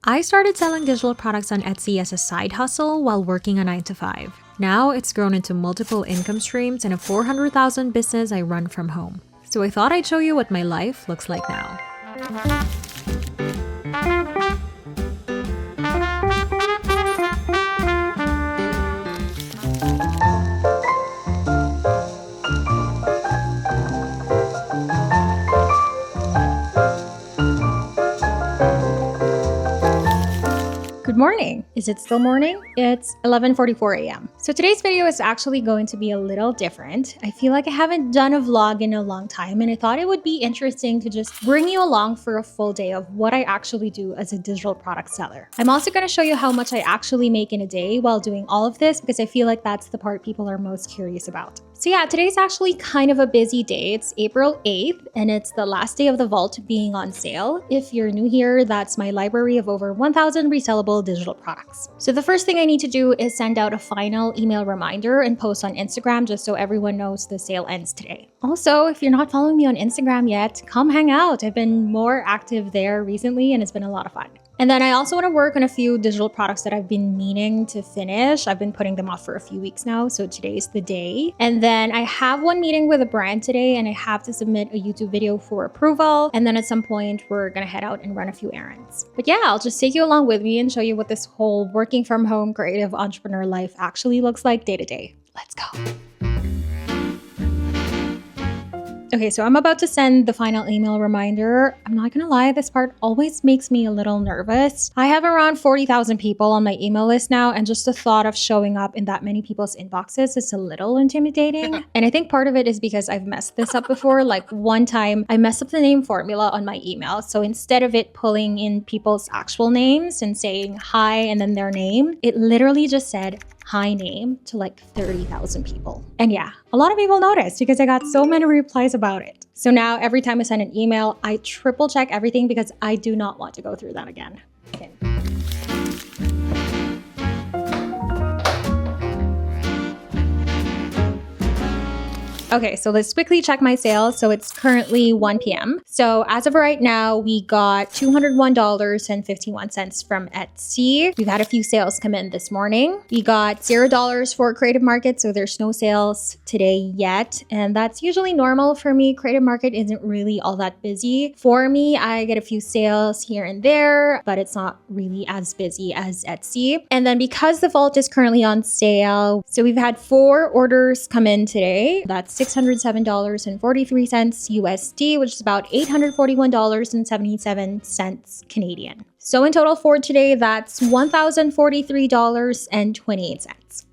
I started selling digital products on Etsy as a side hustle while working a 9 to 5. Now it's grown into multiple income streams and a 400,000 business I run from home. So I thought I'd show you what my life looks like now. Good morning. Is it still morning? It's 11:44 a.m. So today's video is actually going to be a little different. I feel like I haven't done a vlog in a long time, and I thought it would be interesting to just bring you along for a full day of what I actually do as a digital product seller. I'm also going to show you how much I actually make in a day while doing all of this, because I feel like that's the part people are most curious about. So yeah, today's actually kind of a busy day. It's April 8th, and it's the last day of the vault being on sale. If you're new here, that's my library of over 1,000 resellable digital products. So the first thing I need to do is send out a final email reminder and post on Instagram just so everyone knows the sale ends today. Also, if you're not following me on Instagram yet, come hang out. I've been more active there recently and it's been a lot of fun. And then I also want to work on a few digital products that I've been meaning to finish. I've been putting them off for a few weeks now, so today's the day. And then I have one meeting with a brand today and I have to submit a YouTube video for approval. And then at some point, we're gonna head out and run a few errands. But yeah, I'll just take you along with me and show you what this whole working from home creative entrepreneur life actually looks like day to day. Let's go. Okay, so I'm about to send the final email reminder. I'm not gonna lie, this part always makes me a little nervous. I have around 40,000 people on my email list now, and just the thought of showing up in that many people's inboxes is a little intimidating. And I think part of it is because I've messed this up before. Like one time, I messed up the name formula on my email. So instead of it pulling in people's actual names and saying hi and then their name, it literally just said hi name to like 30,000 people. And yeah, a lot of people noticed because I got so many replies about it. So now every time I send an email, I triple check everything because I do not want to go through that again. Okay. Okay, so let's quickly check my sales. So it's currently 1 p.m. So as of right now, we got $201.51 from Etsy. We've had a few sales come in this morning. We got $0 for Creative Market, so there's no sales today yet. And that's usually normal for me. Creative Market isn't really all that busy. For me, I get a few sales here and there, but it's not really as busy as Etsy. And then because the vault is currently on sale, so we've had 4 orders come in today. That's $607.43 USD, which is about $841.77 Canadian. So in total for today, that's $1,043.28.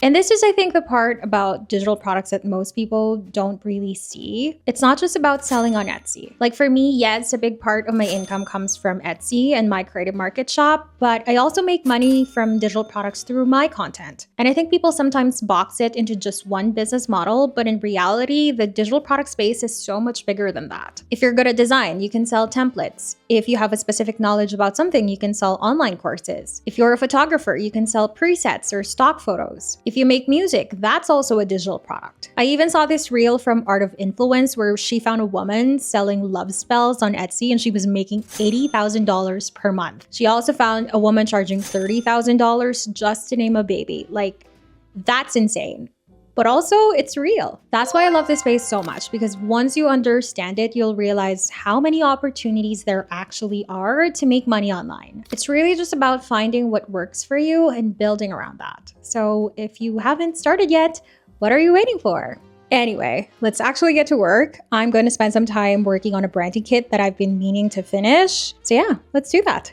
And this is, I think, the part about digital products that most people don't really see. It's not just about selling on Etsy. Like for me, yes, a big part of my income comes from Etsy and my Creative Market shop, but I also make money from digital products through my content. And I think people sometimes box it into just one business model, but in reality, the digital product space is so much bigger than that. If you're good at design, you can sell templates. If you have a specific knowledge about something, you can sell online courses. If you're a photographer, you can sell presets or stock photos. If you make music, that's also a digital product. I even saw this reel from Art of Influence where she found a woman selling love spells on Etsy and she was making $80,000 per month. She also found a woman charging $30,000 just to name a baby. Like, that's insane. But also, it's real. That's why I love this space so much, because once you understand it, you'll realize how many opportunities there actually are to make money online. It's really just about finding what works for you and building around that. So if you haven't started yet, what are you waiting for? Anyway, let's actually get to work. I'm going to spend some time working on a branding kit that I've been meaning to finish. So yeah, let's do that.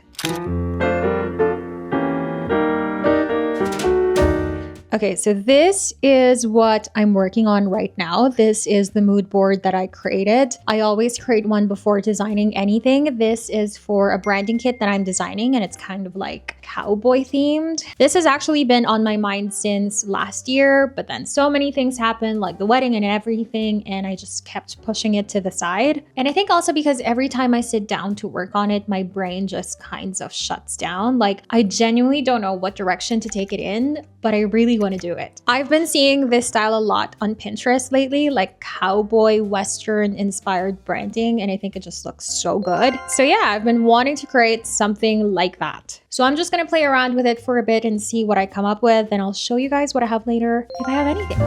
Okay, so this is what I'm working on right now. This is the mood board that I created. I always create one before designing anything. This is for a branding kit that I'm designing, and it's kind of like cowboy themed. This has actually been on my mind since last year, but then so many things happened, like the wedding and everything, and I just kept pushing it to the side. And I think also because every time I sit down to work on it, my brain just kind of shuts down. Like I genuinely don't know what direction to take it in, but I really want to do it. I've been seeing this style a lot on Pinterest lately, like cowboy western inspired branding, and I think it just looks so good. So yeah, I've been wanting to create something like that. So I'm just gonna play around with it for a bit and see what I come up with, and I'll show you guys what I have later if I have anything.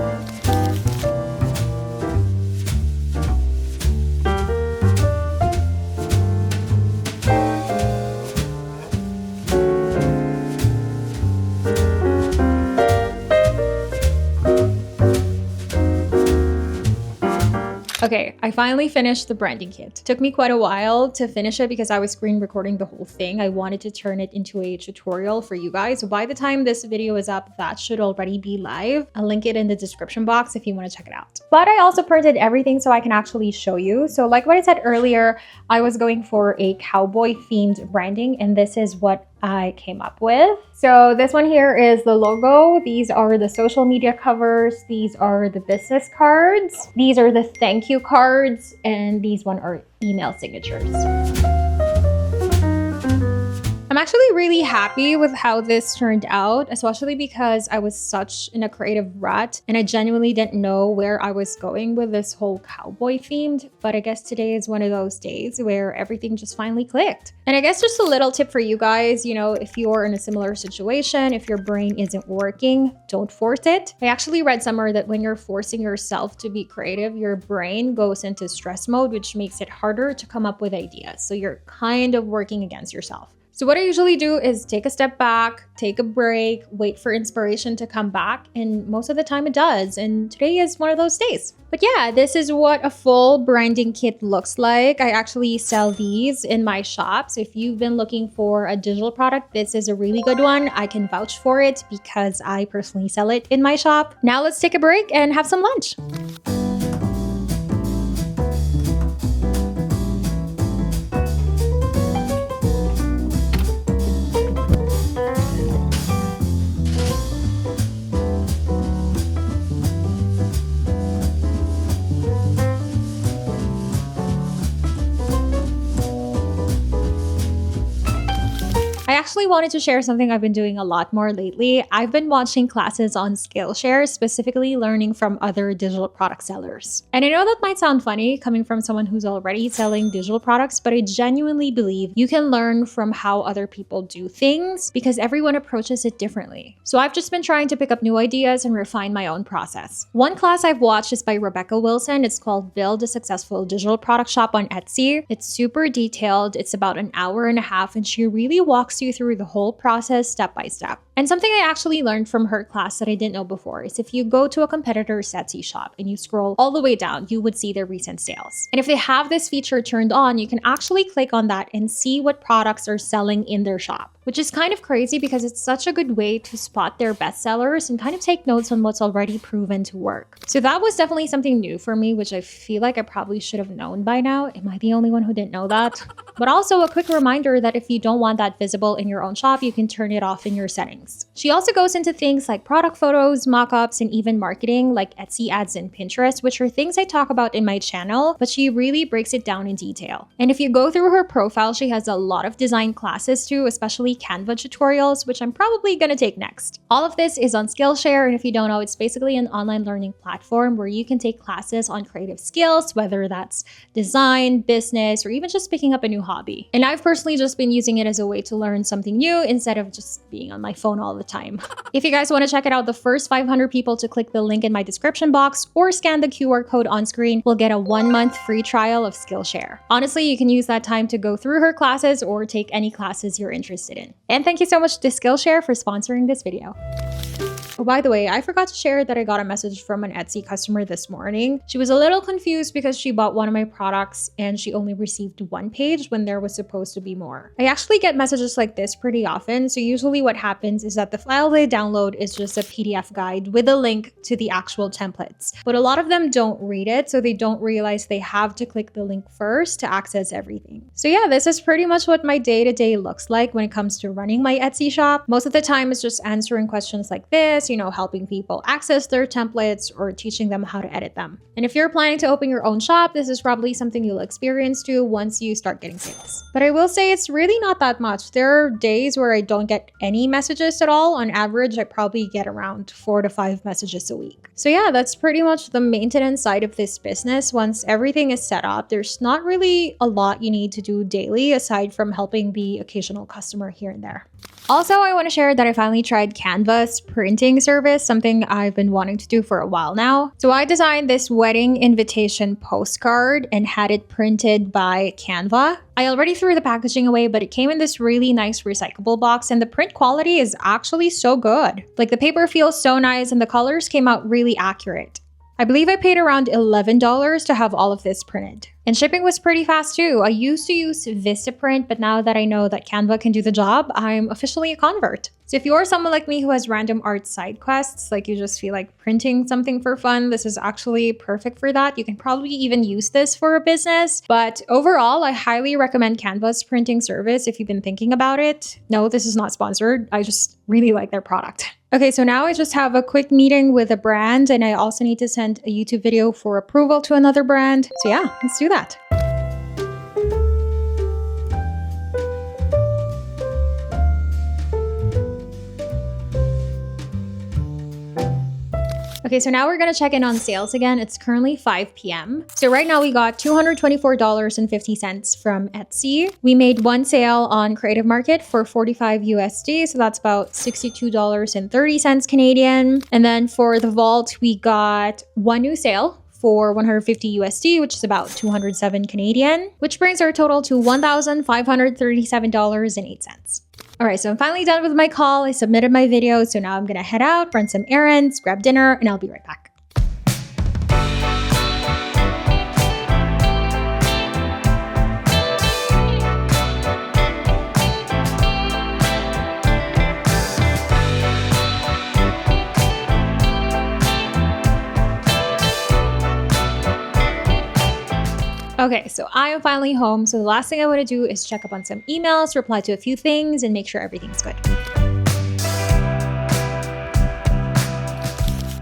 Okay, I finally finished the branding kit. Took me quite a while to finish it because I was screen recording the whole thing. I wanted to turn it into a tutorial for you guys. So by the time this video is up, that should already be live. I'll link it in the description box if you want to check it out. But I also printed everything so I can actually show you. So like what I said earlier, I was going for a cowboy themed branding, and this is what I came up with. So this one here is the logo. These are the social media covers. These are the business cards. These are the thank you cards. And these one are email signatures. I'm actually really happy with how this turned out, especially because I was such in a creative rut and I genuinely didn't know where I was going with this whole cowboy themed. But I guess today is one of those days where everything just finally clicked. And I guess just a little tip for you guys, you know, if you're in a similar situation, if your brain isn't working, don't force it. I actually read somewhere that when you're forcing yourself to be creative, your brain goes into stress mode, which makes it harder to come up with ideas. So you're kind of working against yourself. So what I usually do is take a step back, take a break, wait for inspiration to come back, and most of the time it does, and today is one of those days. But yeah, this is what a full branding kit looks like. I actually sell these in my shop, so if you've been looking for a digital product, this is a really good one. I can vouch for it because I personally sell it in my shop. Now let's take a break and have some lunch. I actually wanted to share something I've been doing a lot more lately. I've been watching classes on Skillshare, specifically learning from other digital product sellers. And I know that might sound funny coming from someone who's already selling digital products, but I genuinely believe you can learn from how other people do things because everyone approaches it differently. So I've just been trying to pick up new ideas and refine my own process. One class I've watched is by Rebecca Wilson. It's called Build a Successful Digital Product Shop on Etsy. It's super detailed. It's about an hour and a half, and she really walks you through the whole process step by step. And something I actually learned from her class that I didn't know before is if you go to a competitor's Etsy shop and you scroll all the way down, you would see their recent sales. And if they have this feature turned on, you can actually click on that and see what products are selling in their shop, which is kind of crazy because it's such a good way to spot their bestsellers and kind of take notes on what's already proven to work. So that was definitely something new for me, which I feel like I probably should have known by now. Am I the only one who didn't know that? But also a quick reminder that if you don't want that visible in your own shop, you can turn it off in your settings. She also goes into things like product photos, mockups, and even marketing like Etsy ads and Pinterest, which are things I talk about in my channel, but she really breaks it down in detail. And if you go through her profile, she has a lot of design classes too, especially Canva tutorials, which I'm probably gonna take next. All of this is on Skillshare, and if you don't know, it's basically an online learning platform where you can take classes on creative skills, whether that's design, business, or even just picking up a new hobby. And I've personally just been using it as a way to learn something new instead of just being on my phone all the time. If you guys want to check it out, the first 500 people to click the link in my description box or scan the QR code on screen will get a 1-month free trial of Skillshare. Honestly, you can use that time to go through her classes or take any classes you're interested in. And thank you so much to Skillshare for sponsoring this video. Oh, by the way, I forgot to share that I got a message from an Etsy customer this morning. She was a little confused because she bought one of my products and she only received one page when there was supposed to be more. I actually get messages like this pretty often. So usually what happens is that the file they download is just a PDF guide with a link to the actual templates. But a lot of them don't read it, so they don't realize they have to click the link first to access everything. So yeah, this is pretty much what my day-to-day looks like when it comes to running my Etsy shop. Most of the time it's just answering questions like this, service, helping people access their templates or teaching them how to edit them. And if you're planning to open your own shop, this is probably something you'll experience too once you start getting sales. But I will say it's really not that much. There are days where I don't get any messages at all. On average, I probably get around 4 to 5 messages a week. So yeah, that's pretty much the maintenance side of this business. Once everything is set up, there's not really a lot you need to do daily aside from helping the occasional customer here and there. Also, I want to share that I finally tried Canva's printing service, something I've been wanting to do for a while now. So I designed this wedding invitation postcard and had it printed by Canva. I already threw the packaging away, but it came in this really nice recyclable box and the print quality is actually so good. Like the paper feels so nice and the colors came out really accurate. I believe I paid around $11 to have all of this printed. And shipping was pretty fast too. I used to use Vistaprint, but now that I know that Canva can do the job, I'm officially a convert. So if you're someone like me who has random art side quests, like you just feel like printing something for fun, this is actually perfect for that. You can probably even use this for a business. But overall, I highly recommend Canva's printing service if you've been thinking about it. No, this is not sponsored. I just really like their product. Okay, so now I just have a quick meeting with a brand and I also need to send a YouTube video for approval to another brand. So yeah, let's do that. Okay, so now we're gonna check in on sales again. It's currently 5 p.m. So right now we got $224.50 from Etsy. We made one sale on Creative Market for 45 USD, so that's about $62.30 Canadian. And then for the Vault, we got one new sale for 150 USD, which is about 207 Canadian, which brings our total to $1,537.08. All right, so I'm finally done with my call. I submitted my video, so now I'm gonna head out, run some errands, grab dinner, and I'll be right back. Okay, so I am finally home. So the last thing I want to do is check up on some emails, reply to a few things, and make sure everything's good.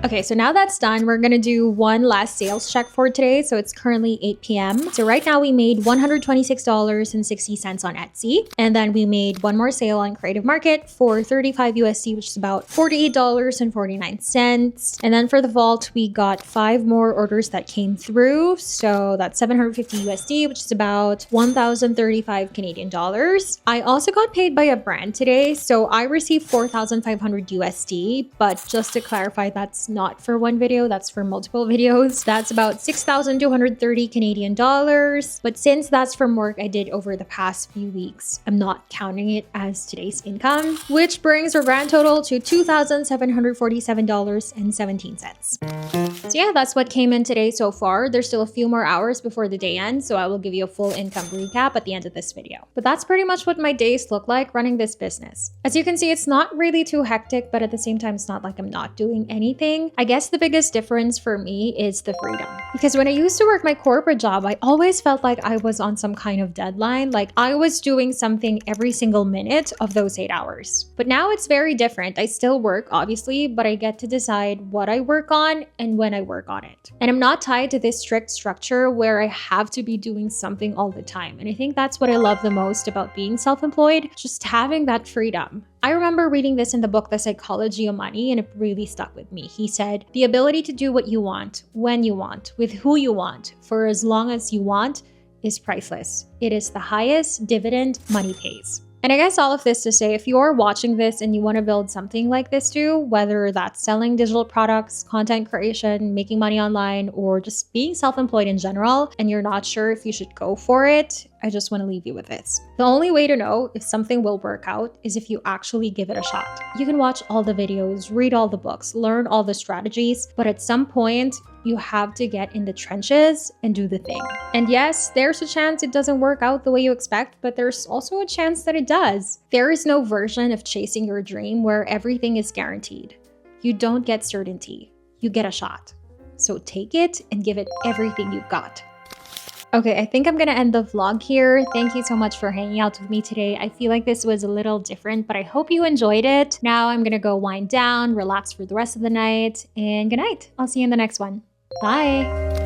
Okay, so now that's done, we're gonna do one last sales check for today. So it's currently 8 p.m. So right now we made $126.60 on Etsy. And then we made one more sale on Creative Market for 35 USD, which is about $48.49. And then for the Vault, we got 5 more orders that came through. So that's 750 USD, which is about 1,035 Canadian dollars. I also got paid by a brand today. So I received 4,500 USD, but just to clarify, that's not for one video, that's for multiple videos. That's about 6,230 Canadian dollars. But since that's from work I did over the past few weeks, I'm not counting it as today's income, which brings our grand total to $2,747.17. So yeah, that's what came in today so far. There's still a few more hours before the day ends, so I will give you a full income recap at the end of this video. But that's pretty much what my days look like running this business. As you can see, it's not really too hectic, but at the same time, it's not like I'm not doing anything. I guess the biggest difference for me is the freedom. Because when I used to work my corporate job, I always felt like I was on some kind of deadline, like I was doing something every single minute of those 8 hours. But now it's very different. I still work, obviously, but I get to decide what I work on and when I work on it. And I'm not tied to this strict structure where I have to be doing something all the time. And I think that's what I love the most about being self-employed, just having that freedom. I remember reading this in the book, The Psychology of Money, and it really stuck with me. He said, the ability to do what you want, when you want, with who you want, for as long as you want, is priceless. It is the highest dividend money pays. And I guess all of this to say, if you're watching this and you want to build something like this too, whether that's selling digital products, content creation, making money online, or just being self-employed in general, and you're not sure if you should go for it, I just want to leave you with this. The only way to know if something will work out is if you actually give it a shot. You can watch all the videos, read all the books, learn all the strategies, but at some point, you have to get in the trenches and do the thing. And yes, there's a chance it doesn't work out the way you expect, but there's also a chance that it does. There is no version of chasing your dream where everything is guaranteed. You don't get certainty, you get a shot. So take it and give it everything you've got. Okay, I think I'm gonna end the vlog here. Thank you so much for hanging out with me today. I feel like this was a little different, but I hope you enjoyed it. Now I'm gonna go wind down, relax for the rest of the night, and good night. I'll see you in the next one. Bye.